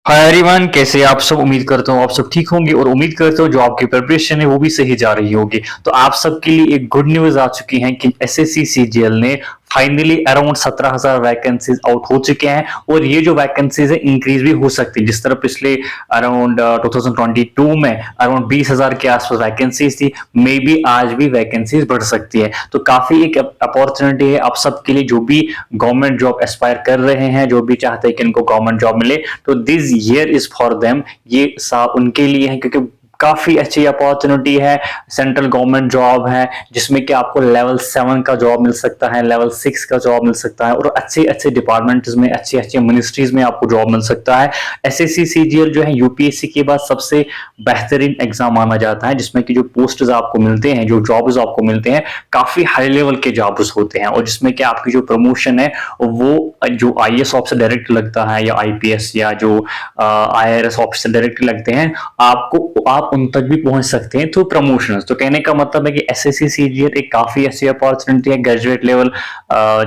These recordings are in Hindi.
हाय एवरीवन, कैसे आप सब। उम्मीद करता हूँ आप सब ठीक होंगे और उम्मीद करता हूँ जो आपकी प्रिपरेशन है वो भी सही जा रही होगी। तो आप सबके लिए एक गुड न्यूज आ चुकी है कि एसएससी सीजीएल ने फाइनली अराउंड 17,000 वैकेंसीज आउट हो चुके हैं और ये जो वैकेंसीज है इंक्रीज भी हो सकती है। जिस तरह पिछले अराउंड 2022 में अराउंड 20,000 के आसपास वैकेंसीज थी, मे बी आज भी वैकेंसीज बढ़ सकती है। तो काफी एक अपॉर्चुनिटी है आप सबके लिए जो भी गवर्नमेंट जॉब एस्पायर कर रहे हैं, जो भी चाहते हैं कि इनको गवर्नमेंट जॉब मिले। तो this year is for them, ये उनके लिए है क्योंकि काफी अच्छी अपॉर्चुनिटी है। सेंट्रल गवर्नमेंट जॉब है जिसमें कि आपको लेवल 7 का जॉब मिल सकता है, लेवल 6 का जॉब मिल सकता है और अच्छे अच्छे डिपार्टमेंट्स में, अच्छी अच्छी मिनिस्ट्रीज में आपको जॉब मिल सकता है। एसएससी सीजीएल जो है यूपीएससी के बाद सबसे बेहतरीन एग्जाम माना जाता है, जिसमें कि जो पोस्ट आपको मिलते हैं, जो जॉब्स आपको मिलते हैं, काफी हाई लेवल के जॉब्स होते हैं और जिसमें कि आपकी जो प्रमोशन है वो जो आईएएस ऑफिसर डायरेक्ट लगता है या आईपीएस या जो आईआरएस ऑफिसर डायरेक्ट लगते हैं, आप उन तक भी पहुंच सकते हैं थ्रू प्रमोशंस। तो कहने का मतलब है कि एसएससी सीजीएल एक काफी अच्छी अपॉर्चुनिटी है ग्रेजुएट लेवल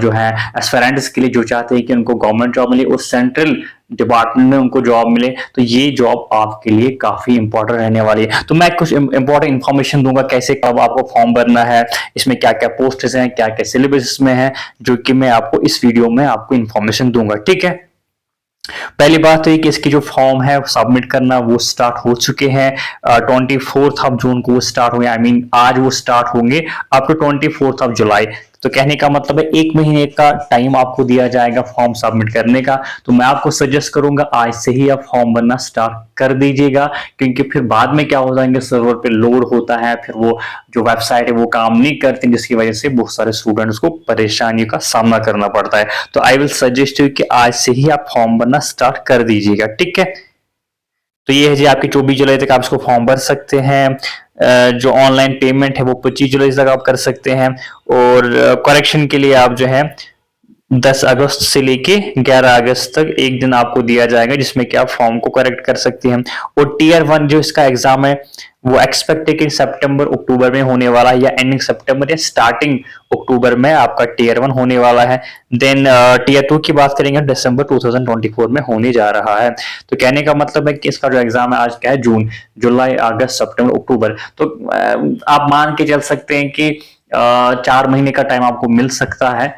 जो है एस्पिरेंट्स के लिए, जो चाहते हैं कि उनको गवर्नमेंट जॉब मिले और सेंट्रल डिपार्टमेंट में उनको जॉब मिले। तो ये जॉब आपके लिए काफी इंपॉर्टेंट रहने वाली है। तो मैं कुछ इंपॉर्टेंट इन्फॉर्मेशन दूंगा, कैसे कब आपको फॉर्म भरना है, इसमें क्या क्या पोस्ट हैं, क्या क्या सिलेबस में है, जो कि मैं आपको इस वीडियो में आपको इन्फॉर्मेशन दूंगा। ठीक है, पहली बात तो ये कि इसकी जो फॉर्म है सबमिट करना वो स्टार्ट हो चुके हैं। 24 ऑफ जून को वो स्टार्ट होंगे, आई मीन आज वो स्टार्ट होंगे अप टू 24 ऑफ जुलाई। तो कहने का मतलब है 1 महीने का टाइम आपको दिया जाएगा फॉर्म सबमिट करने का। तो मैं आपको सजेस्ट करूंगा आज से ही आप फॉर्म भरना स्टार्ट कर दीजिएगा, क्योंकि फिर बाद में क्या हो जाएंगे, सर्वर पे लोड होता है, फिर वो जो वेबसाइट है वो काम नहीं करती, जिसकी वजह से बहुत सारे स्टूडेंट्स को परेशानी का सामना करना पड़ता है। तो आई विल सजेस्ट यू कि आज से ही आप फॉर्म भरना स्टार्ट कर दीजिएगा। ठीक है, तो ये है जी आपकी 24 जुलाई तक आप इसको फॉर्म भर सकते हैं। जो ऑनलाइन पेमेंट है वो 25 जुलाई तक आप कर सकते हैं और करेक्शन के लिए आप जो है 10 अगस्त से लेके 11 अगस्त तक एक दिन आपको दिया जाएगा, जिसमें कि आप फॉर्म को करेक्ट कर सकते हैं। और टीयर 1 जो इसका एग्जाम है वो एक्सपेक्ट है कि सितंबर अक्टूबर में होने वाला है, या एंडिंग सितंबर या स्टार्टिंग अक्टूबर में आपका टीयर 1 होने वाला है। देन टीयर 2 की बात करेंगे दिसंबर 2024 में होने जा रहा है। तो कहने का मतलब है कि इसका जो एग्जाम है आज क्या है, जून, जुलाई, अगस्त, सितंबर, अक्टूबर। तो आप मान के चल सकते हैं कि 4 महीने का टाइम आपको मिल सकता है,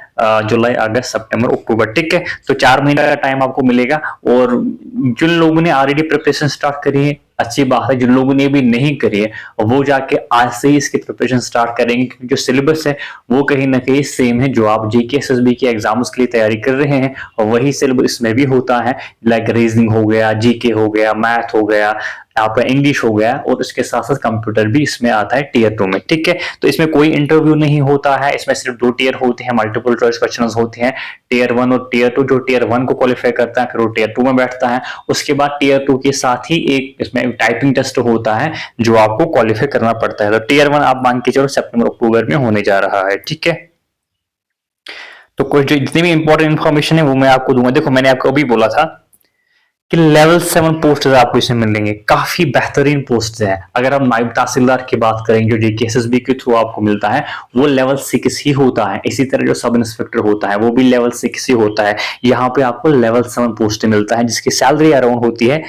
जुलाई, अगस्त, सितंबर, अक्टूबर। ठीक है, तो 4 महीने का टाइम आपको मिलेगा। और जिन लोगों ने ऑलरेडी प्रिपरेशन स्टार्ट करी है अच्छी बात है, जिन लोगों ने भी नहीं करी है वो जाके आज से ही इसकी प्रिपरेशन स्टार्ट करेंगे, क्योंकि जो सिलेबस है वो कहीं ना कहीं सेम है। जो आप जीके एसएसबी के एग्जाम्स के लिए तैयारी कर रहे हैं वही सिलेबस इसमें भी होता है। लाइक रीजनिंग हो गया, जीके हो गया, मैथ हो गया, आपका इंग्लिश हो गया, और उसके साथ साथ कंप्यूटर भी इसमें आता है टीयर 2 में। ठीक है, तो इसमें कोई इंटरव्यू नहीं होता है, इसमें सिर्फ 2 टीयर होते हैं, मल्टीपल चॉइस क्वेश्चंस होते हैं, टीयर 1 और टीयर 2। जो टीयर 1 को क्वालिफाई करता है फिर वो टीयर 2 में बैठता है। उसके बाद टीयर 2 के साथ ही एक इसमें टाइपिंग टेस्ट होता है जो आपको क्वालिफाई करना पड़ता है। तो टीयर 1 आप मान के चलो सितंबर अक्टूबर में होने जा रहा है। ठीक है, तो कुछ जो जितनी भी इंपॉर्टेंट इन्फॉर्मेशन है वो मैं आपको दूंगा। देखो, मैंने आपको अभी बोला था कि लेवल 7 पोस्ट आपको इसमें मिलेंगे, काफी बेहतरीन पोस्ट हैं। अगर हम नायब तहसीलदार की बात करेंगे जो जेके एसएसबी के थ्रू आपको मिलता है वो लेवल 6 ही होता है। इसी तरह जो सब इंस्पेक्टर होता है वो भी लेवल 6 ही होता है। यहाँ पे आपको लेवल 7 पोस्ट मिलता है जिसकी सैलरी अराउंड होती है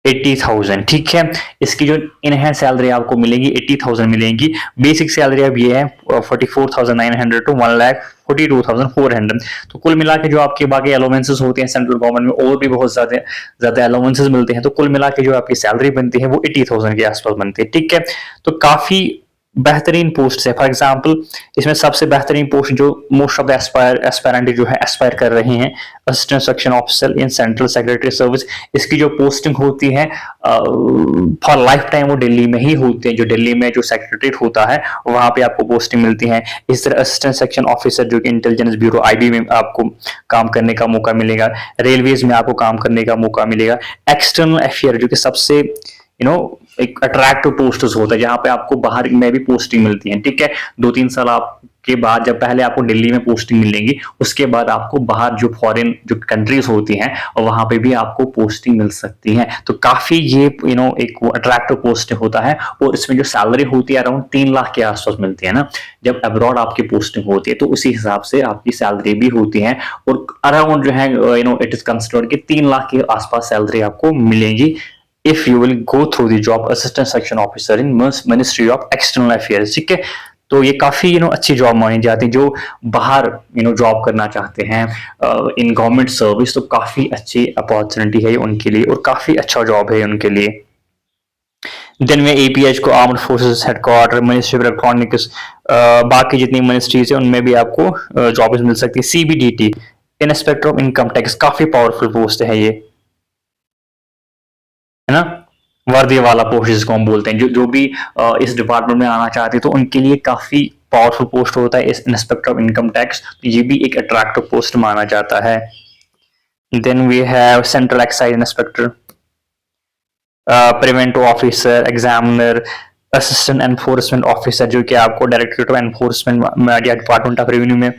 80,000। ठीक है, इसकी जो इनहैंस सैलरी आपको मिलेगी 80,000 मिलेगी। बेसिक सैलरी अब ये है 44,900 टू 1,42,400। तो कुल मिला के जो आपके बाकी अलाउंसेस होते हैं सेंट्रल गवर्नमेंट में, और भी बहुत ज्यादा अलाउंसेस मिलते हैं, तो कुल मिला के जो आपकी सैलरी बनती है वो 80,000 के आसपास बनती है। ठीक है, तो काफी बेहतरीन पोस्ट है। फॉर एग्जांपल इसमें सबसे बेहतरीन पोस्ट जो मोस्ट ऑफ द एस्पायरेंट जो है एस्पायर कर रहे हैं, assistant section officer in central secretary service. इसकी जो पोस्टिंग होती है फॉर लाइफ टाइम वो दिल्ली में ही होती है। जो दिल्ली में जो सेक्रेटरीट होता है वहां पे आपको पोस्टिंग मिलती है। इस तरह असिस्टेंट सेक्शन ऑफिसर जो कि इंटेलिजेंस ब्यूरो आईबी में आपको काम करने का मौका मिलेगा। रेलवेज में आपको काम करने का मौका मिलेगा। एक्सटर्नल अफेयर जो कि सबसे एक अट्रैक्टिव पोस्ट होता है जहां पे आपको बाहर में भी पोस्टिंग मिलती है। ठीक है, 2-3 साल आप के बाद जब पहले आपको दिल्ली में पोस्टिंग मिलेंगी, उसके बाद आपको बाहर जो फॉरेन जो कंट्रीज होती हैं और वहां पे भी आपको पोस्टिंग मिल सकती है। तो काफी ये एक अट्रैक्टिव पोस्ट होता है और इसमें जो सैलरी होती है अराउंड 3 लाख के आसपास मिलती है ना। जब अब्रॉड आपकी पोस्टिंग होती है तो उसी हिसाब से आपकी सैलरी भी होती है और अराउंड जो है इट इज कंसिडर्ड कि 3 लाख के आसपास सैलरी आपको मिलेगी if you will go through the job assistant section officer in Ministry of External Affairs। ठीक है, तो ये काफी अच्छी जॉब मानी जाती है। जो बाहर जॉब करना चाहते हैं इन गवर्नमेंट सर्विस, तो काफी अच्छी अपॉर्चुनिटी है उनके लिए और काफी अच्छा जॉब है उनके लिए। देन में APH को armed forces headquarter, ministry of electronics, बाकी जितनी मिनिस्ट्रीज है उनमें भी आपको जॉब मिल सकती है। CBDT inspector of income tax, काफी पावरफुल पोस्ट है ये, है ना, वर्दी वाला पोस्ट जिसको हम बोलते हैं। जो भी इस डिपार्टमेंट में आना चाहते हैं तो उनके लिए काफी पावरफुल पोस्ट होता है इस इंस्पेक्टर ऑफ इनकम टैक्स। तो ये भी एक अट्रैक्टिव पोस्ट माना जाता है। Then we have central excise inspector, preventive officer, examiner, assistant enforcement officer, जो कि आपको डायरेक्टरेट ऑफ एनफोर्समेंट या डिपार्टमेंट ऑफ रेवेन्यू में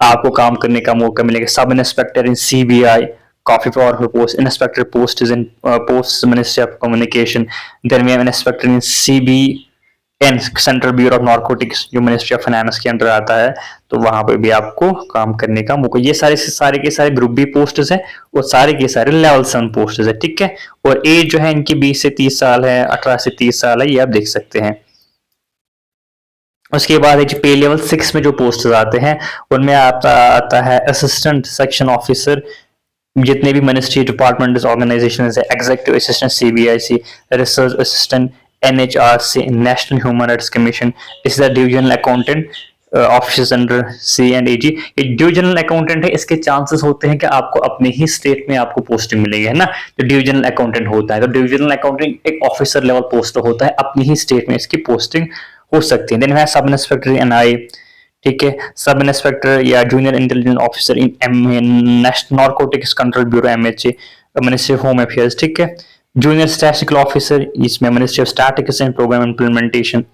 आपको काम करने का मौका मिलेगा। सब इंस्पेक्टर इन CBI, काफी powerful post. Inspector post is in post ministry of communication. Then we have inspector in CBN, central bureau of narcotics, जो मिनिस्ट्री ऑफ फाइनेंस के अंडर आता है, तो वहां पे भी आपको काम करने का मौका। ये सारे के सारे ग्रुप बी पोस्ट है और सारे के सारे लेवल 7 पोस्ट है। ठीक है, और एज जो है इनकी 20 से 30 साल है, 18 से 30 साल है, ये आप देख सकते हैं। उसके बाद पे लेवल 6 में जो पोस्ट आते हैं उनमें आता है असिस्टेंट सेक्शन ऑफिसर, जितने भी मिनिस्ट्री डिपार्टमेंट ऑर्गेनाइजेशन है, executive assistant CBIC, research assistant NHRC, national human rights commission, इस divisional accountant office under C&AG। ये डिविजनल अकाउंटेंट है, इसके चांसेस होते हैं कि आपको अपने ही स्टेट में आपको पोस्टिंग मिलेगी, है ना। जो डिविजनल अकाउंटेंट होता है, तो डिविजनल अकाउंटेंट एक ऑफिसर लेवल पोस्ट होता है, अपनी ही स्टेट में इसकी पोस्टिंग हो सकती है। देन है सब इंस्पेक्टर NI, ठीक है, सब इंस्पेक्टर या junior intelligence officer in national narcotics control bureau MHA, ministry of home affairs. ठीक है, जूनियर स्टैटिस्टिकल ऑफिसर, इसमें ministry of statistics and programme implementation.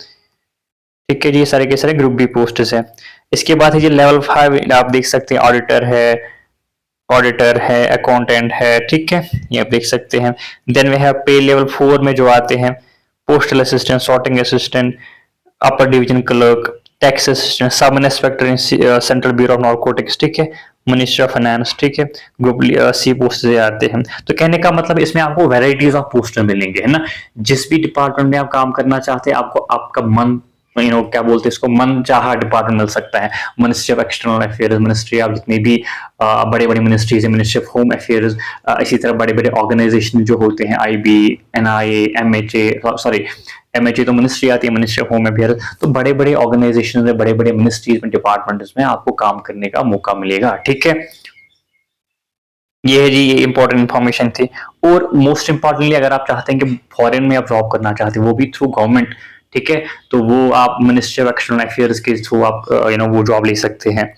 ठीक है जी, ये सारे के सारे ग्रुप बी पोस्ट्स है। इसके बाद है जी लेवल 5, आप देख सकते हैं ऑडिटर है, अकाउंटेंट है। ठीक है, ये आप देख सकते हैं। देन वे हैव पे लेवल 4 में जो आते हैं postal assistant, sorting assistant, upper division clerk, tax assistant, सब inspector in central bureau of narcotics. ठीक है, मिनिस्ट्री ऑफ फाइनेंस। ठीक है, ग्रुप C पोस्ट से आते हैं। तो कहने का मतलब इसमें आपको वैरायटीज ऑफ पोस्ट मिलेंगे, है ना। जिस भी डिपार्टमेंट में आप काम करना चाहते हैं, आपको आपका मन क्या बोलते हैं इसको, मन चाहा डिपार्टमेंट मिल सकता है। Ministry of external affairs, ministry of जितनी भी बड़े बड़े मिनिस्ट्रीज है, मिनिस्ट्री ऑफ होम अफेयर्स, इसी तरह बड़े बड़े ऑर्गेनाइजेशन जो होते हैं IB, NIA, MHA तो मिनिस्ट्री आती है, मिनिस्ट्री ऑफ होम अफेयर्स। तो बड़े बड़े ऑर्गेनाइजेशन में, बड़े बड़े मिनिस्ट्रीज में, डिपार्टमेंट्स में आपको काम करने का मौका मिलेगा। ठीक है, ये है जी, ये इंपॉर्टेंट इंफॉर्मेशन थी। और मोस्ट इंपॉर्टेंटली अगर आप चाहते हैं कि फॉरेन में आप जॉब करना चाहते हैं, वो भी थ्रू गवर्नमेंट, ठीक है, तो वो आप मिनिस्ट्री ऑफ एक्सटर्नल अफेयर्स के थ्रू आप वो जॉब ले सकते हैं।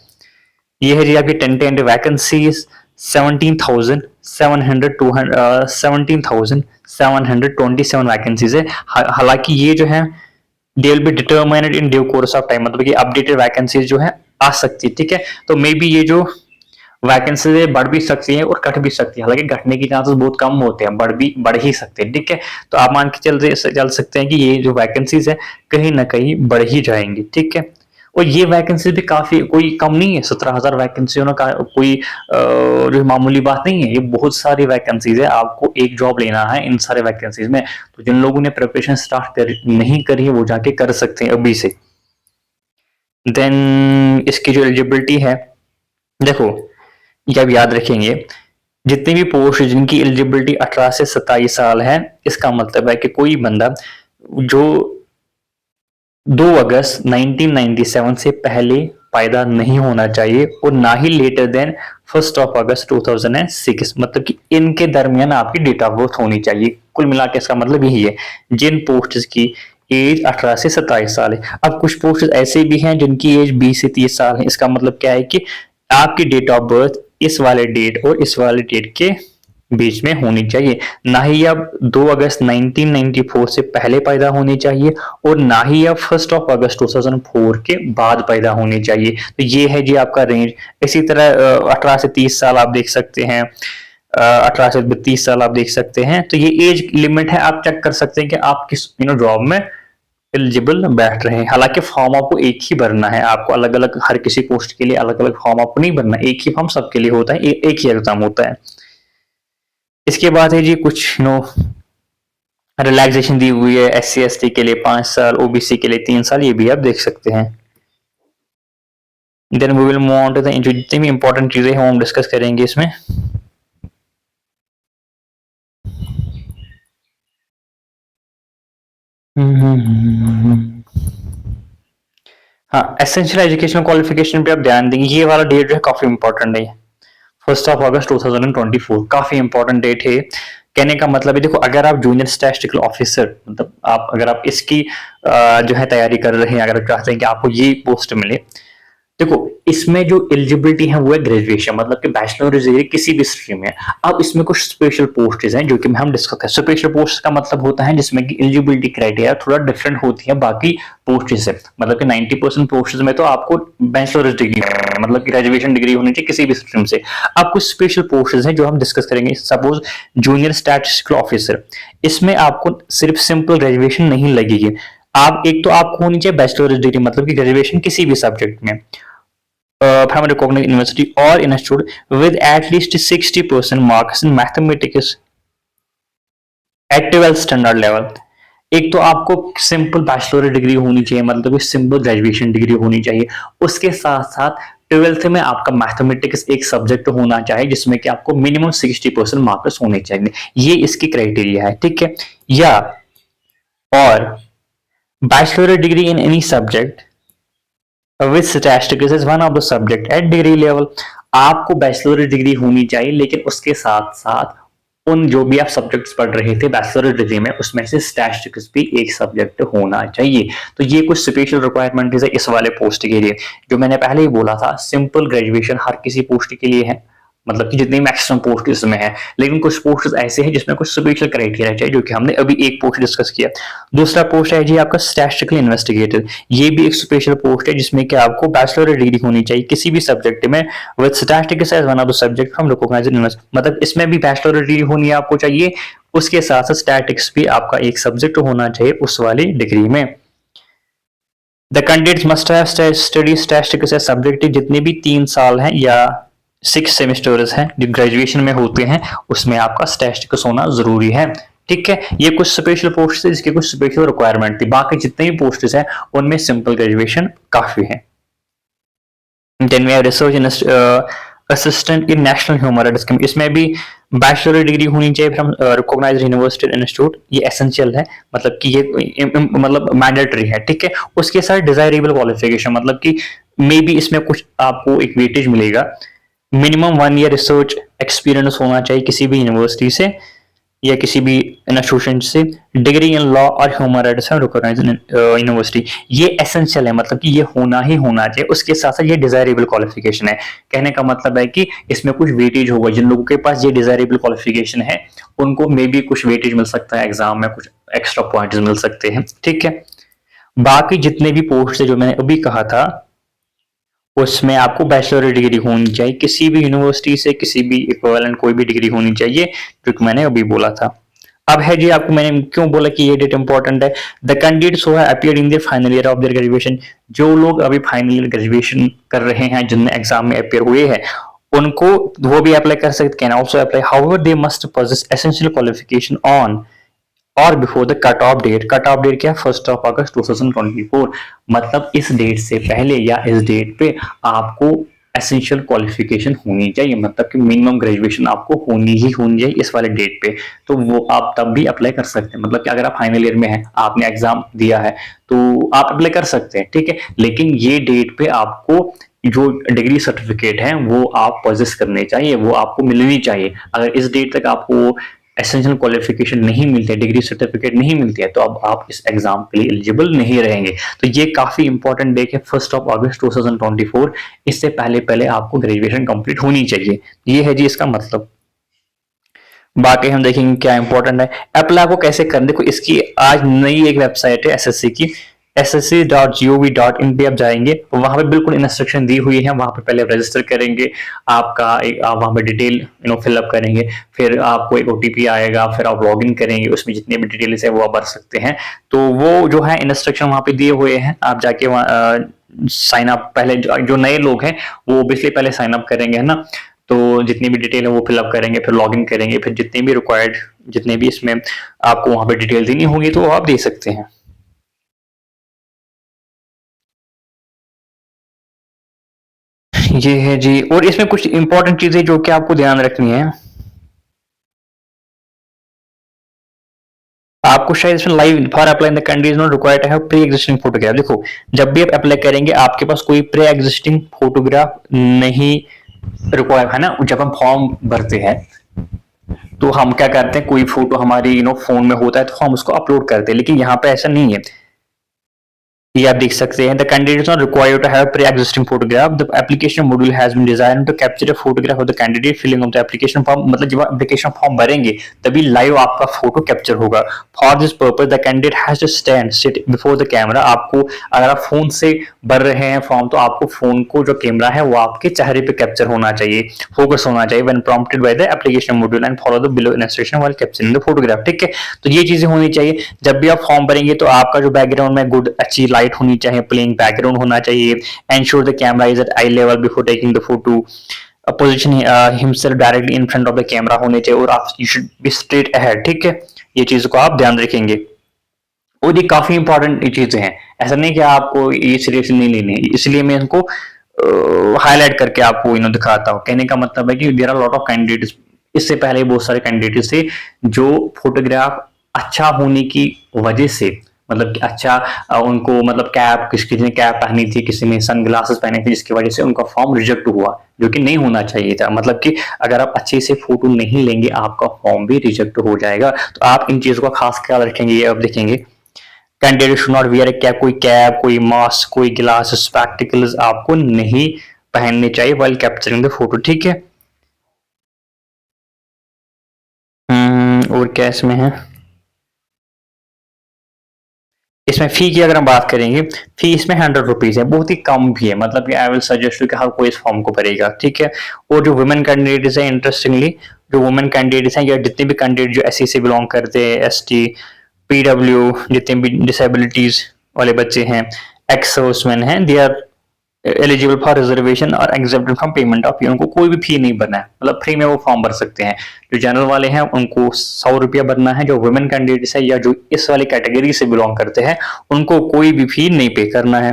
ये है जी आपकी टेंटेड वैकेंसीज 17,727 वैकेंसीज है। हालांकि ये जो है they will be determined in due course of time, मतलब कि अपडेटेड वैकेंसीज जो है आ सकती है। ठीक है, तो मे बी ये जो वैकेंसी बढ़ भी सकती है और घट भी सकती है। हालांकि घटने की चांसेस बहुत कम होते हैं, बढ़ ही सकते हैं। ठीक है, तो आप मान के चल सकते हैं कि ये जो वैकेंसीज है कहीं ना कहीं बढ़ ही जाएंगी। ठीक है, और ये वैकेंसी भी काफी कोई कम नहीं है। 17,000 वैकेंसी होना कोई जो मामूली बात नहीं है। ये बहुत सारी वैकेंसीज है, आपको एक जॉब लेना है इन सारे वैकेंसीज में। तो जिन लोगों ने प्रिपरेशन स्टार्ट नहीं करी है वो जाके कर सकते हैं अभी से। देन इसकी जो एलिजिबिलिटी है, देखो ये आप याद रखेंगे, जितनी भी पोस्ट जिनकी एलिजिबिलिटी 18 से 27 साल है, इसका मतलब है कि कोई बंदा जो 2 अगस्त 1997 से पहले पैदा नहीं होना चाहिए और ना ही लेटर देन 1 अगस्त 2006, मतलब कि इनके दरमियान आपकी डेट ऑफ बर्थ होनी चाहिए। कुल मिलाकर इसका मतलब यही है, जिन पोस्ट की एज 18 से 27 साल है। अब कुछ पोस्ट ऐसे भी हैं जिनकी एज 20 से 30 साल है। इसका मतलब क्या है कि आपकी डेट ऑफ बर्थ इस वाले डेट और इस वाले डेट के बीच में होनी चाहिए, ना ही आप 2 अगस्त 1994 से पहले पैदा होने चाहिए और ना ही आप 1 अगस्त 2004 के बाद पैदा होने चाहिए। तो ये है जी आपका रेंज। इसी तरह 18 से 30 साल आप देख सकते हैं, 18 से 32 साल आप देख सकते हैं। तो ये एज लिमिट है, आप चेक कर सकते हैं कि आप किस जॉब में एलिजिबल बैठ रहे हैं। हालांकि फॉर्म आपको एक ही भरना है, आपको अलग अलग हर किसी पोस्ट के लिए अलग अलग फॉर्म आपको नहीं भरना, एक ही फॉर्म सबके लिए होता है, एक ही एग्जाम होता है। इसके बाद है जी कुछ रिलैक्सेशन दी हुई है SC ST के लिए 5 साल, OBC के लिए 3 साल, ये भी आप देख सकते हैं। Then we will move on to the जितनी भी इंपॉर्टेंट चीजें हैं हम डिस्कस करेंगे इसमें। हाँ, एसेंशियल एजुकेशनल क्वालिफिकेशन पे आप ध्यान देंगे, ये वाला डेट जो है काफी इंपॉर्टेंट है। 1 अगस्त 2024 काफी इंपॉर्टेंट डेट है। कहने का मतलब है, देखो अगर आप जूनियर स्टैटिस्टिकल ऑफिसर मतलब आप अगर आप इसकी जो है तैयारी कर रहे हैं, अगर आप चाहते हैं कि आपको ये पोस्ट मिले, देखो इसमें जो एलिजिबिलिटी है वो है ग्रेजुएशन, मतलब कि बैचलर डिग्री किसी भी स्ट्रीम में। अब इसमें कुछ स्पेशल पोस्ट्स हैं जो कि हम डिस्कस करें। स्पेशल पोस्ट का मतलब होता है जिसमें कि एलिजिबिलिटी क्राइटेरिया थोड़ा डिफरेंट होती है बाकी पोस्ट से। मतलब कि 90% पोस्ट में तो आपको बैचलर डिग्री मतलब कि ग्रेजुएशन डिग्री होनी चाहिए किसी भी स्ट्रीम से। अब कुछ स्पेशल पोस्ट हैं जो हम डिस्कस करेंगे। सपोज जूनियर स्टैटिस्टिकल ऑफिसर, इसमें आपको सिर्फ सिंपल ग्रेजुएशन नहीं लगेगी, आप एक तो आपको होनी चाहिए बैचलर डिग्री मतलब कि ग्रेजुएशन किसी भी सब्जेक्ट में from a recognized university or institute with at least 60% marks in mathematics at 12th standard level। एक तो आपको सिंपल बैचलर डिग्री होनी चाहिए, मतलब कि सिंपल ग्रेजुएशन डिग्री होनी चाहिए। उसके साथ साथ 12th में आपका मैथमेटिक्स एक सब्जेक्ट होना चाहिए जिसमें कि आपको मिनिमम 60% मार्क्स होने चाहिए। ये इसकी क्राइटेरिया है, ठीक है। या और bachelor degree in any subject with statistics is one of the subject at degree level. आपको बैचलर डिग्री होनी चाहिए, लेकिन उसके साथ साथ उन जो भी आप सब्जेक्ट्स पढ़ रहे थे बैचलर डिग्री में उसमें से स्टैटिस्टिक्स भी एक सब्जेक्ट होना चाहिए। तो ये कुछ स्पेशल रिक्वायरमेंट है इस वाले पोस्ट के लिए। जो मैंने पहले ही बोला था, सिंपल ग्रेजुएशन हर किसी पोस्ट के लिए है, मतलब कि जितनी मैक्सिमम पोस्ट इसमें है, लेकिन कुछ पोस्ट ऐसे हैं जिसमें कुछ स्पेशल क्राइटेरिया चाहिए, जो कि हमने अभी एक पोस्ट डिस्कस किया। दूसरा पोस्ट है जी आपका स्टैटिस्टिकल इन्वेस्टिगेटर। ये भी एक स्पेशल पोस्ट है जिसमें कि आपको बैचलर डिग्री होनी चाहिए किसी भी सब्जेक्ट में with statistics as one of the subject from recognised university. मतलब इसमें भी बैचलर डिग्री होनी आपको चाहिए, उसके साथ साथ स्टैटिस्टिक्स भी आपका एक सब्जेक्ट होना चाहिए उस वाली डिग्री में। The candidate must have study statistics as subject. जितने भी 3 साल हैं या 6 सेमेस्टर्स हैं जो ग्रेजुएशन में होते हैं, उसमें आपका स्टैटिस्टिक्स होना जरूरी है, ठीक है। ये कुछ स्पेशल पोस्ट है जिसके कुछ स्पेशल रिक्वायरमेंट थी, बाकी जितने भी पोस्ट हैं उनमें सिंपल ग्रेजुएशन काफी है। Then we have research assistant in national human rights commission. इसमें भी बैचलर डिग्री होनी चाहिए फ्रॉम रिकॉग्नाइज्ड यूनिवर्सिटी इंस्टीट्यूट, ये एसेंशियल है, मतलब कि ये मतलब मैंडेटरी है, ठीक है। उसके साथ डिजायरेबल क्वालिफिकेशन, मतलब कि मे बी इसमें कुछ आपको एक वेटेज मिलेगा। मिनिमम 1 ईयर रिसर्च एक्सपीरियंस होना चाहिए किसी भी यूनिवर्सिटी से या किसी भी इंस्टीट्यूशन से। डिग्री इन लॉ और ह्यूमन राइट्स रिकॉग्नाइज्ड यूनिवर्सिटी, ये एसेंशियल है, मतलब कि ये होना ही होना चाहिए। उसके साथ साथ ये डिजायरेबल क्वालिफिकेशन है। कहने का मतलब है कि इसमें कुछ वेटेज होगा, जिन लोगों के पास ये डिजायरेबल क्वालिफिकेशन है उनको मे बी कुछ वेटेज मिल सकता है, एग्जाम में कुछ एक्स्ट्रा पॉइंट्स मिल सकते हैं, ठीक है। बाकी जितने भी पोस्ट है जो मैंने अभी कहा था उसमें आपको बैचलर डिग्री होनी चाहिए किसी भी यूनिवर्सिटी से, किसी भी इक्विवेलेंट कोई भी डिग्री होनी चाहिए, जो कि मैंने अभी बोला था। अब है जी आपको मैंने क्यों बोला कि ये डेट इंपॉर्टेंट है। The candidates who have appeared in the final year of their graduation, जो लोग अभी फाइनल ईयर ग्रेजुएशन कर रहे हैं जिनने एग्जाम में अपीयर हुए हैं, उनको वो भी अप्लाई कर सकते, can also apply. However they must possess essential qualification on और before the cut off date. Cut off date क्या, 1 अगस्त 2024, मतलब इस डेट से पहले या इस डेट पे आपको एसेंशियल क्वालिफिकेशन होनी चाहिए, मतलब कि मिनिमम ग्रेजुएशन आपको होनी ही होनी चाहिए इस वाले डेट पे। तो वो आप तब भी अप्लाई कर सकते हैं, मतलब कि अगर आप फाइनल ईयर में हैं, आपने एग्जाम दिया है तो आप अप्लाई कर सकते हैं, ठीक है। लेकिन ये डेट पे आपको जो डिग्री सर्टिफिकेट है वो आप पोजेस करने चाहिए, वो आपको मिलनी चाहिए। अगर इस डेट तक आपको एसेंशियल क्वालिफिकेशन नहीं मिलती है, डिग्री सर्टिफिकेट नहीं मिलती है, तो अब आप इस एग्जाम के लिए एलिजिबल नहीं रहेंगे। तो ये काफी इंपॉर्टेंट डेट है 1 अगस्त 2024। इससे पहले पहले आपको ग्रेजुएशन कंप्लीट होनी चाहिए, ये है जी इसका मतलब। बाकी हम देखेंगे क्या इंपॉर्टेंट है। अप्लाई आपको कैसे करना, देखो इसकी आज नई एक वेबसाइट है एसएससी की, ssc.gov.in पे आप जाएंगे, वहां पे बिल्कुल इंस्ट्रक्शन दी हुई है। वहां पे पहले आप रजिस्टर करेंगे, आपका एक आप वहां पे डिटेल फिलअप करेंगे, फिर आपको एक ओटीपी आएगा, फिर आप लॉग इन करेंगे, उसमें जितने भी डिटेल्स है वो आप भर सकते हैं। तो वो जो है इंस्ट्रक्शन वहां पे दिए हुए हैं, आप जाके वहाँ साइन अप, पहले जो नए लोग हैं वो ओबियसली पहले साइन अप करेंगे, है ना। तो जितनी भी डिटेल है वो फिलअप करेंगे, फिर लॉग इन करेंगे, फिर जितने भी रिक्वायर्ड, जितने भी इसमें आपको वहां पे डिटेल देनी होगी तो आप दे सकते हैं। ये है जी, और इसमें कुछ इंपॉर्टेंट चीजें जो कि आपको ध्यान रखनी है। आपको शायद इसमें live for apply in the country is not required to have pre existing photograph. देखो जब भी आप अप्लाई करेंगे आपके पास कोई प्री एग्जिस्टिंग फोटोग्राफ नहीं रिक्वायर है ना। जब हम फॉर्म भरते हैं तो हम क्या करते हैं, कोई फोटो हमारी फोन में होता है तो हम उसको अपलोड करते हैं, लेकिन यहाँ पे ऐसा नहीं है। ये आप देख सकते हैं, the candidate is not required to have pre existing photograph, the application module has been designed to capture a photograph of the candidate filling of the application form. मतलब जब आप एप्लीकेशन फॉर्म भरेंगे तभी लाइव आपका फोटो कैप्चर होगा। For this purpose the candidate has to stand sit before the camera. आपको अगर आप फोन से भर रहे हैं फॉर्म तो आपको फोन को जो कैमरा है वो आपके चेहरे पे कैप्चर होना चाहिए, फोकस होना चाहिए when prompted by the application module and follow the below instruction while capturing the photograph. ठीक है, तो ये चीजें होनी चाहिए। जब भी आप फॉर्म भरेंगे तो आपका जो बैकग्राउंड में गुड अच्छी लाइट होनी चाहिए, प्लेइंग बैकग्राउंड होना चाहिए। Ensure the camera is at eye level before taking the photo. Position himself directly in front of the camera होने चाहिए, और आप you should be straight ahead. ठीक है, ये चीज को आप ध्यान रखेंगे, और ये काफी इंपॉर्टेंट चीजें हैं। ऐसा नहीं कि आपको ये सीरियसली नहीं लेनी है, इसलिए मैं इनको हाईलाइट करके आपको दिखाता हूँ। कहने का मतलब है कि there are lot of candidates, इससे पहले बहुत सारे कैंडिडेट्स थे जो फोटोग्राफ अच्छा होने की वजह से, मतलब कि अच्छा उनको मतलब कैप, किसी ने कैप पहनी थी, किसी ने सनग्लासेस पहने थे, जिसकी वजह से उनका फॉर्म रिजेक्ट हुआ, जो कि नहीं होना चाहिए था। मतलब कि अगर आप अच्छे से फोटो नहीं लेंगे आपका फॉर्म भी रिजेक्ट हो जाएगा। तो आप इन चीजों का खास ख्याल रखेंगे। ये आप देखेंगे, candidate should not wear A cap, कोई कैप, कोई मास्क, कोई ग्लास, स्पेक्टिकल्स आपको नहीं पहनने चाहिए वाइल कैप्चरिंग द फोटो। ठीक है, और क्या इसमें है, इसमें फी की अगर हम बात करेंगे, फी इसमें 100 रुपीज है, बहुत ही कम भी है। मतलब कि आई विल सजेस्ट कि हर कोई इस फॉर्म को भरेगा। ठीक है, और जो वुमेन कैंडिडेट्स है, इंटरेस्टिंगली जो वुमेन कैंडिडेट्स हैं या जितने भी कैंडिडेट जो एससी से बिलोंग करते हैं, एसटी, पीडब्ल्यू, जितने भी डिसेबिलिटीज वाले बच्चे हैं, एक्स सर्विसमैन हैं, they are eligible for reservation और exempted from payment of fee. उनको कोई भी फी नहीं भरना है, मतलब फ्री में वो फॉर्म भर सकते हैं। जो जनरल वाले हैं उनको 100 रुपया भरना है, जो वुमेन कैंडिडेट्स है या जो इस वाली कैटेगरी से बिलोंग करते हैं उनको कोई भी फी नहीं पे करना है।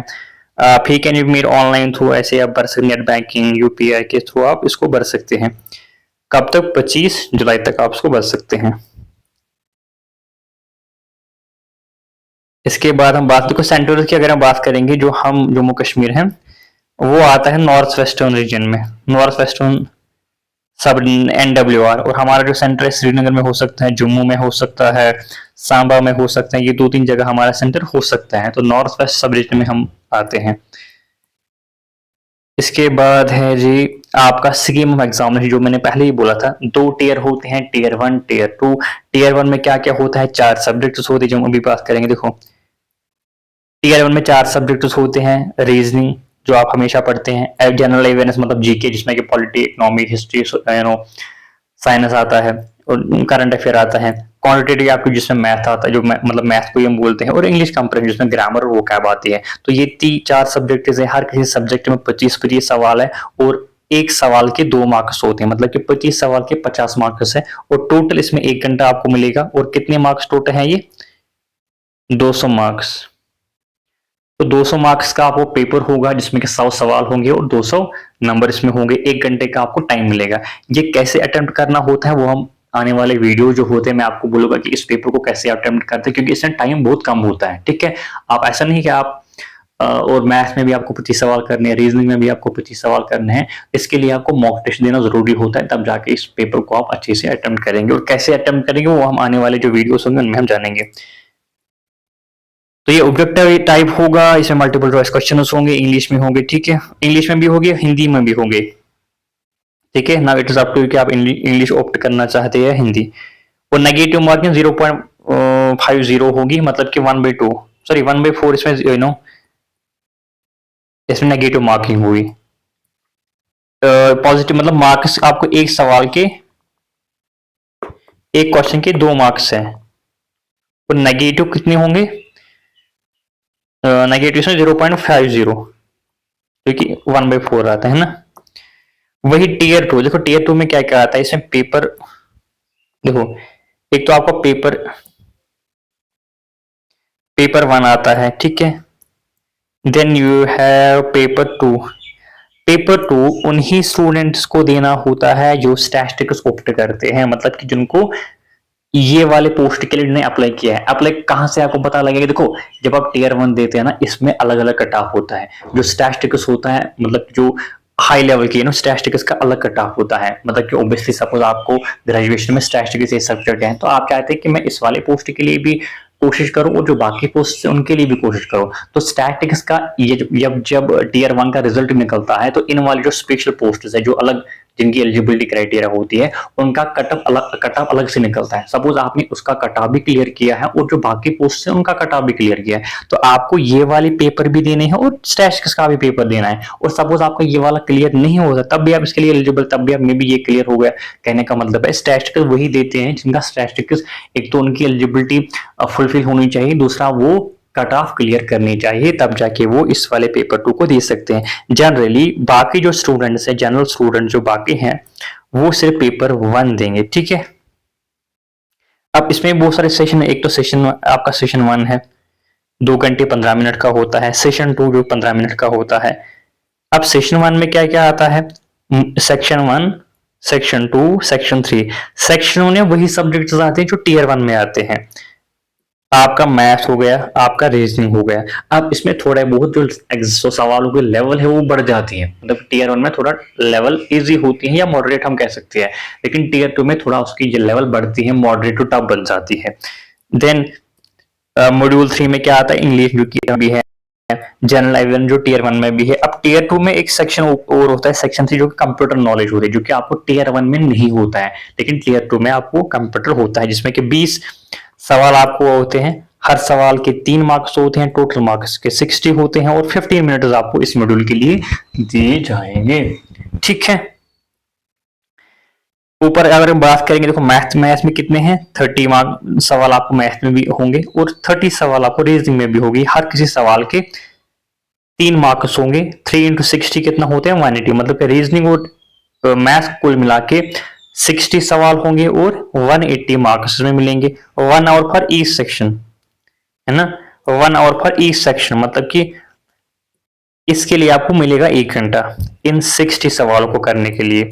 Fee can be made online through, ऐसे आप भर सकते, नेट बैंकिंग, यूपीआई के थ्रू आप इसको भर सकते हैं। कब तक, 25 जुलाई तक आप इसको भर सकते हैं। इसके बाद हम बात, देखो सेंट्रल की अगर हम बात करेंगे, जो हम जम्मू कश्मीर है वो आता है नॉर्थ वेस्टर्न रीजन में, नॉर्थ वेस्टर्न सब NWR। और हमारा जो सेंटर है श्रीनगर में हो सकता है, जम्मू में हो सकता है, सांबा में हो सकता है, ये 2-3 जगह हमारा सेंटर हो सकता है। तो नॉर्थ वेस्ट सब रीजन में हम आते हैं। इसके बाद है जी आपका स्कीम ऑफ एग्जामिनेशन, जो मैंने पहले ही बोला था, 2 टीयर होते हैं, टीयर 1, टीयर 2। टीयर 1 में क्या क्या होता है, 4 सब्जेक्ट्स होते हैं, जो हम अभी बात करेंगे। देखो टीयर 1 में 4 सब्जेक्ट्स होते हैं, रीजनिंग जो आप हमेशा पढ़ते हैं, जनरल अवेयरनेस मतलब जीके, जिसमें कि पॉलिटी, इकोनॉमी, हिस्ट्री, साइंस आता है, और करंट अफेयर आता है। क्वांटिटेटिव आपको जिसमें मैथ आता है, जो मतलब मैथ को हम बोलते हैं, और इंग्लिश कंप्रेहेंशन जिसमें ग्रामर और वोकैब आती है। तो ये 4 सब्जेक्ट है, हर किसी सब्जेक्ट में 25 सवाल है, और एक सवाल के 2 मार्क्स होते हैं, मतलब कि 25 सवाल के 50 मार्क्स है, और टोटल इसमें 1 घंटा आपको मिलेगा। और कितने मार्क्स टोटल है ये, 200 मार्क्स। तो 200 मार्क्स का आपको पेपर होगा जिसमें कि 100 सवाल होंगे और 200 नंबर इसमें होंगे। 1 घंटे का आपको टाइम मिलेगा। ये कैसे अटेम्प्ट करना होता है वो हम आने वाले वीडियो जो होते हैं मैं आपको बोलूंगा कि इस पेपर को कैसे अटेम्प्ट करते हैं, क्योंकि इसमें टाइम बहुत कम होता है। ठीक है, आप ऐसा नहीं कि आप और मैथ में भी आपको 25 सवाल करने हैं, रीजनिंग में भी आपको 25 सवाल करने हैं। इसके लिए आपको मॉक टेस्ट देना जरूरी होता है, तब जाके इस पेपर को आप अच्छे से अटेम्प्ट करेंगे। और कैसे अटेम्प्ट करेंगे वो हम आने वाले जो वीडियोस होंगे उनमें हम जानेंगे। तो ये ऑब्जेक्टिव टाइप होगा, इसमें मल्टीपल चॉइस क्वेश्चन होंगे, इंग्लिश में होंगे। ठीक है, इंग्लिश में भी होंगे, हिंदी में भी होंगे। ठीक है। Now it is up to you कि आप इंग्लिश ऑप्ट करना चाहते हैं हिंदी। और नेगेटिव मार्किंग 0.50 होगी, मतलब कि 1/2, सॉरी 1/4 इसमें इसमें नेगेटिव मार्किंग होगी। पॉजिटिव मतलब मार्क्स आपको एक सवाल के, एक क्वेश्चन के 2 मार्क्स हैं। और नेगेटिव कितने होंगे? नेगेटिव में 0.50, क्योंकि 1/4 आता है ना। वही टीयर 2, देखो टीयर 2 में क्या क्या आता है इसमें पेपर, देखो एक तो आपका पेपर 1 आता है, ठीक है। Then you have paper 2। Paper 2 उन्हीं स्टूडेंट्स को देना होता है जो स्टैटिस्टिक्स ऑप्ट करते हैं, मतलब कि जिनको ये वाले पोस्ट के लिए ने अप्लाई किया है। अप्लाई कहां से आपको पता लगेगा? देखो जब आप टीयर 1 देते हैं ना, इसमें अलग अलग कट ऑफ होता है। जो स्टैटिस्टिक्स होता है, मतलब जो हाई लेवल की स्टैटिस्टिक्स का अलग कट ऑफ होता है। मतलब कि ऑब्वियसली सपोज आपको ग्रेजुएशन में स्टैटिस्टिक्स ये सब्जेक्ट है, तो आप चाहते हैं कि मैं इस वाले पोस्ट के लिए भी कोशिश करूं और जो बाकी पोस्ट है उनके लिए भी कोशिश करूं। तो स्टैटिस्टिक्स का ये जब टीयर 1 का रिजल्ट निकलता है, तो इन वाले जो स्पेशल पोस्ट है, जो अलग जिनकी एलिजिबिलिटी क्राइटेरिया होती है, उनका कट ऑफ अलग से निकलता है। सपोज आपने उसका कट ऑफ भी क्लियर किया है और जो बाकी पोस्ट है उनका कट ऑफ भी क्लियर किया है, तो आपको ये वाले पेपर भी देने हैं और स्टैटिस्टिक्स का भी पेपर देना है। और सपोज आपका ये वाला क्लियर नहीं होता, तब भी आप इसके लिए एलिजिबल, तब भी आप मे बी ये क्लियर हो गया। कहने का मतलब है स्टैटिस्टिक्स वही देते हैं जिनका स्टैटिस्टिक्स, एक तो उनकी एलिजिबिलिटी फुलफिल होनी चाहिए, दूसरा वो कट ऑफ क्लियर करनी चाहिए, तब जाके वो इस वाले पेपर 2 को दे सकते हैं। जनरली बाकी जो स्टूडेंट्स हैं, जनरल स्टूडेंट जो बाकी हैं, वो सिर्फ पेपर 1 देंगे, ठीक है। अब इसमें बहुत सारे सेशन है। एक तो सेशन आपका सेशन 1 है, 2 घंटे 15 मिनट का होता है। सेशन 2 जो 15 मिनट का होता है। अब सेशन 1 में क्या क्या आता है? Section 1, section 2, section 3। सेक्शन में वही सब्जेक्ट्स आते हैं जो टीयर 1 में आते हैं। आपका मैथ हो गया, आपका रीजनिंग हो गया। अब इसमें थोड़ा बहुत जो सवालों के लेवल है वो बढ़ जाती है। मतलब टीयर 1 में थोड़ा लेवल इजी होती है या मॉडरेट हम कह सकते हैं, लेकिन टीयर 2 में थोड़ा उसकी जो लेवल बढ़ती है, मॉडरेट टू टफ बन जाती है। देन मॉड्यूल 3 में क्या आता है? इंग्लिश, जो कि अभी है। जनरल एविजन जो टीयर 1 में भी है। अब टीयर 2 में एक सेक्शन और होता है, सेक्शन 3, जो कि कंप्यूटर नॉलेज होती है, जो कि आपको टीयर 1 में नहीं होता है, लेकिन टीयर 2 में आपको कंप्यूटर होता है, जिसमें कि 20 सवाल आपको होते हैं। हर सवाल के 3 मार्क्स होते हैं, टोटल मार्क्स के 60 होते हैं और 15 मिनट आपको इस मॉड्यूल के लिए दिए जाएंगे, ठीक है। ऊपर अगर हम बात करेंगे, देखो मैथ में कितने हैं? 30 मार्क सवाल आपको मैथ में भी होंगे और 30 सवाल आपको रीजनिंग में भी होगी। हर किसी सवाल के 3 मार्क्स होंगे। 3 इंटू 60 कितना होते हैं? 180। मतलब कि रीजनिंग और मैथ कुल मिला के 60 सवाल होंगे और 180 मार्क्स में मिलेंगे। 1 आवर फॉर ईच सेक्शन, है ना। 1 आवर फॉर ईच सेक्शन, मतलब कि इसके लिए आपको मिलेगा 1 घंटा इन 60 सवालों को करने के लिए।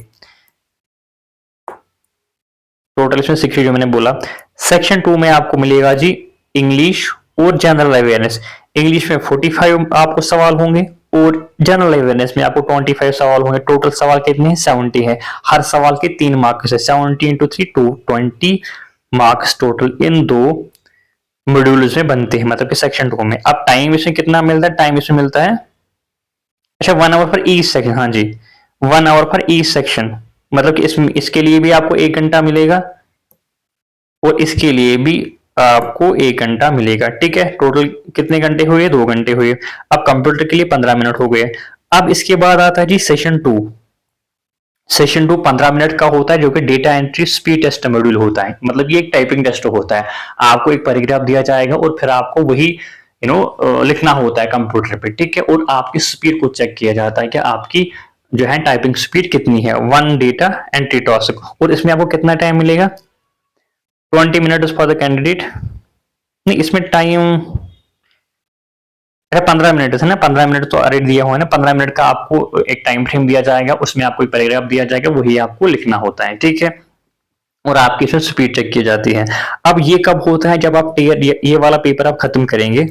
टोटल इसमें 60 जो मैंने बोला। सेक्शन 2 में आपको मिलेगा जी इंग्लिश और जनरल अवेयरनेस। इंग्लिश में 45 आपको सवाल होंगे और जनरल अवेयरनेस में आपको 25 सवाल होंगे। टोटल सवाल कितने हैं? 70 है। हर सवाल के 3 मार्क्स है। 70 इंटू 3 220 मार्क्स टोटल इन 2 मॉड्यूल्स में बनते हैं, मतलब कि सेक्शन 2 में। अब टाइम इसमें कितना मिलता है? टाइम इसमें मिलता है, अच्छा 1 आवर फॉर ईच सेक्शन, हाँ जी 1 आवर फॉर ईच सेक्शन, मतलब कि इसके लिए भी आपको 1 घंटा मिलेगा और इसके लिए भी आपको 1 घंटा मिलेगा, ठीक है। टोटल कितने घंटे हुए? 2 घंटे हुए। अब कंप्यूटर के लिए 15 मिनट हो गए। अब इसके बाद आता है जी सेशन 2। सेशन 2 15 मिनट का होता है, जो कि data entry speed test module होता है। मतलब ये एक टाइपिंग टेस्ट होता है। आपको एक पैराग्राफ दिया जाएगा और फिर आपको वही लिखना होता है कंप्यूटर पे, ठीक है। और आपकी स्पीड को चेक किया जाता है कि आपकी जो है टाइपिंग स्पीड कितनी है। 1 डेटा एंट्री टास्क। और इसमें आपको कितना टाइम मिलेगा? 20 मिनट फॉर द कैंडिडेट। नहीं, इसमें टाइम 15 मिनट है ना। 15 मिनट तो अरे दिया हुआ है ना। 15 मिनट का आपको एक टाइम फ्रेम दिया जाएगा, उसमें आपको एक पैराग्राफ दिया जाएगा, वही आपको लिखना होता है, ठीक है। और आपकी इसमें स्पीड चेक की जाती है। अब ये कब होता है? जब आप ये वाला पेपर आप खत्म करेंगे।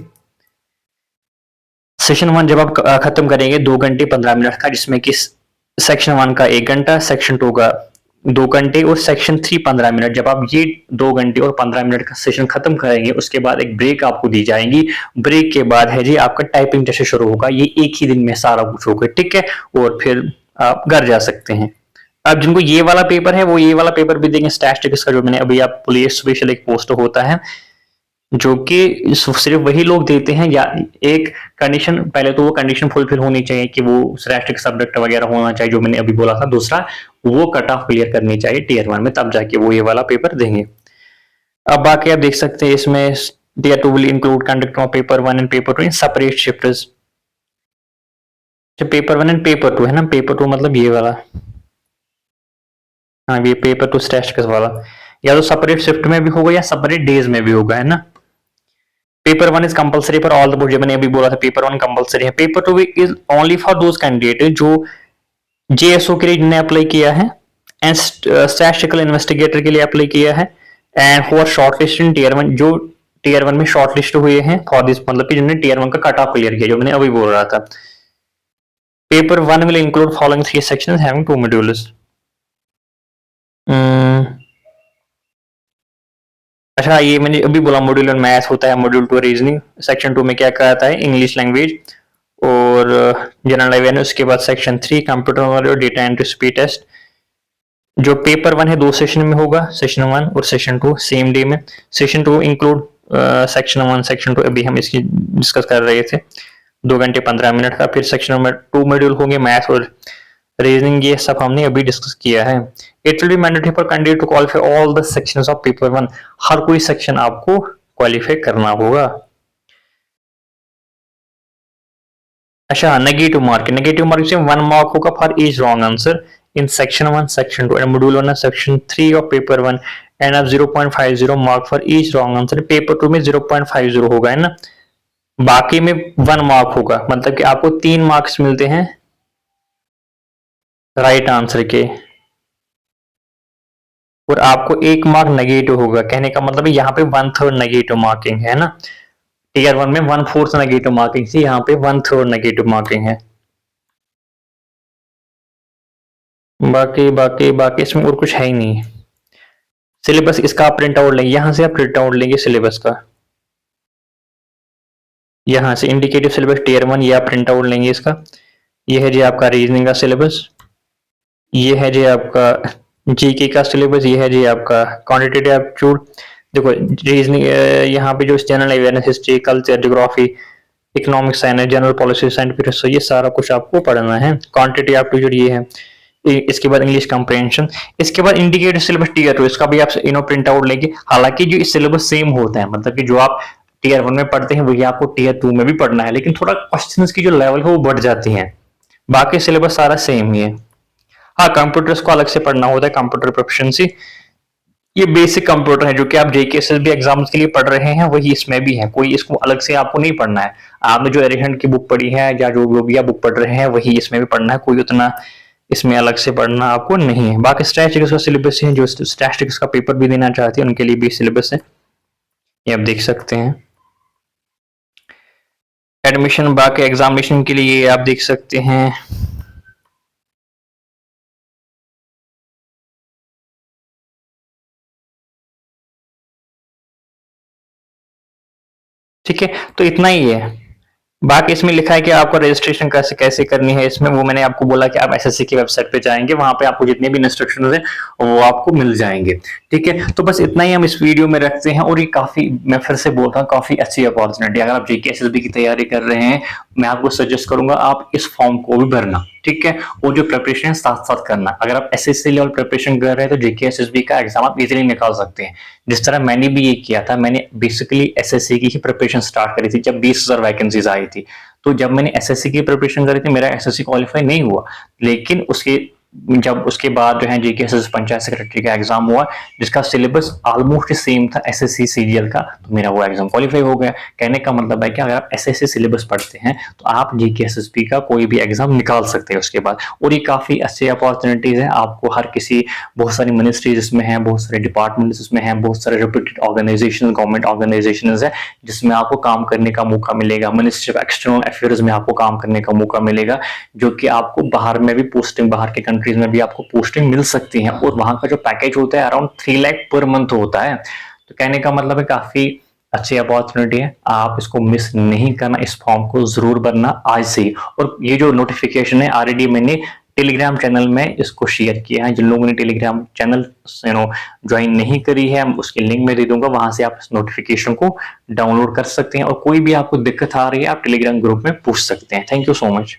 सेशन 1 जब आप खत्म करेंगे 2 घंटे 15 मिनट का, जिसमें कि सेक्शन 1 का 1 घंटा, सेक्शन 2 का 2 घंटे और सेक्शन 3 15 मिनट। जब आप ये 2 घंटे और 15 मिनट का सेशन खत्म करेंगे, उसके बाद एक ब्रेक आपको दी जाएगी। ब्रेक के बाद है जी आपका टाइपिंग टेस्ट शुरू होगा। ये एक ही दिन में सारा कुछ होगा, ठीक है। और फिर आप घर जा सकते हैं। अब जिनको ये वाला पेपर है वो ये वाला पेपर भी देंगे स्टैटिस्टिक्स का, जो मैंने अभी आप पुलिस स्पेशल एक पोस्ट होता है जो कि सिर्फ वही लोग देते हैं, या एक कंडीशन, पहले तो वो कंडीशन फुलफिल होनी चाहिए कि वो स्टैटिस्टिक्स सब्जेक्ट वगैरह होना चाहिए जो मैंने अभी बोला था। दूसरा, वो कट ऑफ क्लियर करनी चाहिए टीयर 1 में, तब जाके वो ये वाला पेपर देंगे। अब बाकी आप देख सकते हैं इसमें tier 2 will include conduct of paper 1 and paper 2 in separate shifts. Paper 1 and paper 2 है ना, पेपर 2 मतलब ये वाला, हाँ ये पेपर 2 स्टैटिस्टिक्स वाला, या तो सेपरेट शिफ्ट में भी होगा या सेपरेट डेज में भी होगा, है ना। Paper 1 is compulsory for all the board, जो मैंने अभी बोला था पेपर 1 कंपलसरी है। Paper 2 is only for those candidate जो जेएसओ के लिए जिन्हें अप्लाई किया है एंड स्टैटिस्टिकल इन्वेस्टिगेटर के लिए अप्लाई किया है and who are shortlisted in tier 1, जो टीयर 1 में शॉर्टलिस्ट हुए हैं फॉर दिस, मतलब कि जिन्होंने टीयर 1 का कट ऑफ क्लियर किया, जो मैंने अभी बोल रहा था। Paper 1 will include following 3 sections having 2 modules. अच्छा, ये मैंने अभी बोला मॉड्यूल 1 मैथ्स होता है, मॉड्यूल 2 रीजनिंग, सेक्शन 2 में क्या कहता है इंग्लिश लैंग्वेज और जनरल अवेयरनेस। उसके बाद सेक्शन 3 कंप्यूटर नॉलेज और डेटा एंट्री स्पीड टेस्ट। जो पेपर 1 है 2 सेशन में होगा, सेशन 1 और सेशन 2 सेम डे में। सेशन 2 इंक्लूड सेक्शन 1 सेक्शन 2 अभी हम इसकी डिस्कस कर रहे थे 2 घंटे 15 मिनट का। फिर सेक्शन नंबर 2 मॉड्यूल होंगे मैथ्स और रीजनिंग, ये सब हमने अभी डिस्कस किया है। It will be mandatory for candidate to qualify all the sections of paper 1, हर कोई सेक्शन आपको क्वालिफाई करना होगा। अच्छा, नेगेटिव मार्क से 1 मार्क होगा for each wrong answer in section 1 section 2 and module 1 section 3 of paper 1 and अब 0.50 mark for each wrong answer. Paper 2 में 0.50 होगा, है ना, बाकी में 1 मार्क होगा, मतलब कि आपको 3 मार्क्स मिलते हैं राइट आंसर के और आपको 1 मार्क नेगेटिव होगा। कहने का मतलब यहाँ पे 1/3 नेगेटिव मार्किंग है ना, टीयर 1 में 1/4 नेगेटिव मार्किंग थी, यहाँ पे 1/3 नेगेटिव मार्किंग है। बाकी बाकी बाकी इसमें और कुछ है ही नहीं। सिलेबस इसका आप प्रिंट आउट लेंगे, यहाँ से आप प्रिंट आउट लेंगे सिलेबस का, यहाँ से इंडिकेटिव सिलेबस टीयर 1 ये आप प्रिंट आउट लेंगे इसका। ये है जी आपका रीजनिंग का सिलेबस, ये है जी आपका जीके का सिलेबस, ये है जी आपका क्वांटिटेटिव एप्टीट्यूड। देखो रीजनिंग यहाँ पे जो general awareness, history, culture, geography, economics science, general policy, scientific research, ये सारा कुछ आपको पढ़ना है। क्वांटिटेटिव एप्टीट्यूड ये है। इसके बाद इंग्लिश कंप्रेhension, इसके बाद इंडिकेटिव सिलेबस टीयर 2, इसका भी आप प्रिंट आउट लेंगे। हालांकि जो सिलेबस सेम होता है, मतलब कि जो आप टीयर 1 में पढ़ते हैं वही आपको टीयर 2 में भी पढ़ना है, लेकिन थोड़ा क्वेश्चंस की जो लेवल है वो बढ़ जाती है। बाकी सिलेबस सारा सेम ही है। हाँ, कंप्यूटर्स को अलग से पढ़ना होता है, कंप्यूटर प्रोफिशिएंसी, ये बेसिक कंप्यूटर है जो कि आप जेकेएसएसबी एग्जाम्स के लिए पढ़ रहे हैं वही इसमें भी है, कोई इसको अलग से आपको नहीं पढ़ना है। आपने जो एरिहंट की बुक पढ़ी है या जो भी आप बुक पढ़ रहे हैं वही इसमें भी पढ़ना है, कोई उतना इसमें अलग से पढ़ना आपको नहीं है। बाकी स्टैटिस्टिक्स का सिलेबस है, जो स्टैटिस्टिक्स का पेपर भी देना चाहते हैं उनके लिए भी सिलेबस है, ये आप देख सकते हैं। एडमिशन बाकी एग्जामिनेशन के लिए आप देख सकते हैं। ठीक है, तो इतना ही है। बाकी इसमें लिखा है कि आपको रजिस्ट्रेशन कैसे कैसे करनी है, इसमें वो मैंने आपको बोला कि आप एसएससी की वेबसाइट पे जाएंगे, वहां पे आपको जितने भी इंस्ट्रक्शंस हैं वो आपको मिल जाएंगे। ठीक है, तो बस इतना ही हम इस वीडियो में रखते हैं। और ये काफी, मैं फिर से बोलता हूँ, काफी अच्छी अपॉर्चुनिटी। अगर आप जेकेएसएसबी की तैयारी कर रहे हैं, मैं आपको सजेस्ट करूंगा आप इस फॉर्म को भी भरना। ठीक है, वो जो प्रिपरेशन है साथ साथ करना। अगर आप एसएससी लेवल प्रिपरेशन कर रहे हैं तो जेकेएसएसबी का एग्जाम आप इजीली निकाल सकते हैं, जिस तरह मैंने भी ये किया था। मैंने बेसिकली एसएससी की ही प्रिपरेशन स्टार्ट करी थी जब 20,000 वैकेंसीज आई थी। तो जब मैंने एसएससी की प्रिपरेशन करी थी, मेरा एसएससी क्वालिफाई नहीं हुआ, लेकिन जब उसके बाद जो है जेकेएसएस पंचायत सेक्रेटरी का एग्जाम हुआ जिसका सिलेबस ऑलमोस्ट सेम था एसएससी सीजीएल का, तो मेरा वो एग्जाम क्वालिफाई हो गया। कहने का मतलब है कि अगर आप एसएससी सिलेबस पढ़ते हैं तो आप जेकेएसएसबी का कोई भी एग्जाम निकाल सकते हैं उसके बाद। और ये काफी अच्छी अपॉर्चुनिटीज है आपको, हर किसी, बहुत सारी मिनिस्ट्रीज इसमें है, बहुत सारे डिपार्टमेंट्स इसमें हैं, बहुत सारे रेप्यूटेड ऑर्गेनाइजेशन, गवर्नमेंट ऑर्गेनाइजेशन है जिसमें आपको काम करने का मौका मिलेगा। मिनिस्ट्री ऑफ एक्सटर्नल अफेयर्स में आपको काम करने का मौका मिलेगा, जो कि आपको बाहर में भी पोस्टिंग, बाहर के कंट्रीज में भी आपको पोस्टिंग मिल सकती है। और वहां का जो पैकेज होता है अराउंड 3 लाख पर मंथ होता है। तो कहने का मतलब है काफी अच्छी अपॉर्चुनिटी है, आप इसको मिस नहीं करना, इस फॉर्म को जरूर भरना आज से ही। और ये जो नोटिफिकेशन है ऑलरेडी मैंने टेलीग्राम चैनल में इसको शेयर किया है। जिन लोगों ने टेलीग्राम चैनल ज्वाइन नहीं करी है, उसकी लिंक मैं दे दूंगा, वहां से आप इस नोटिफिकेशन को डाउनलोड कर सकते हैं और कोई भी आपको दिक्कत आ रही है आप टेलीग्राम ग्रुप में पूछ सकते हैं। Thank you so much.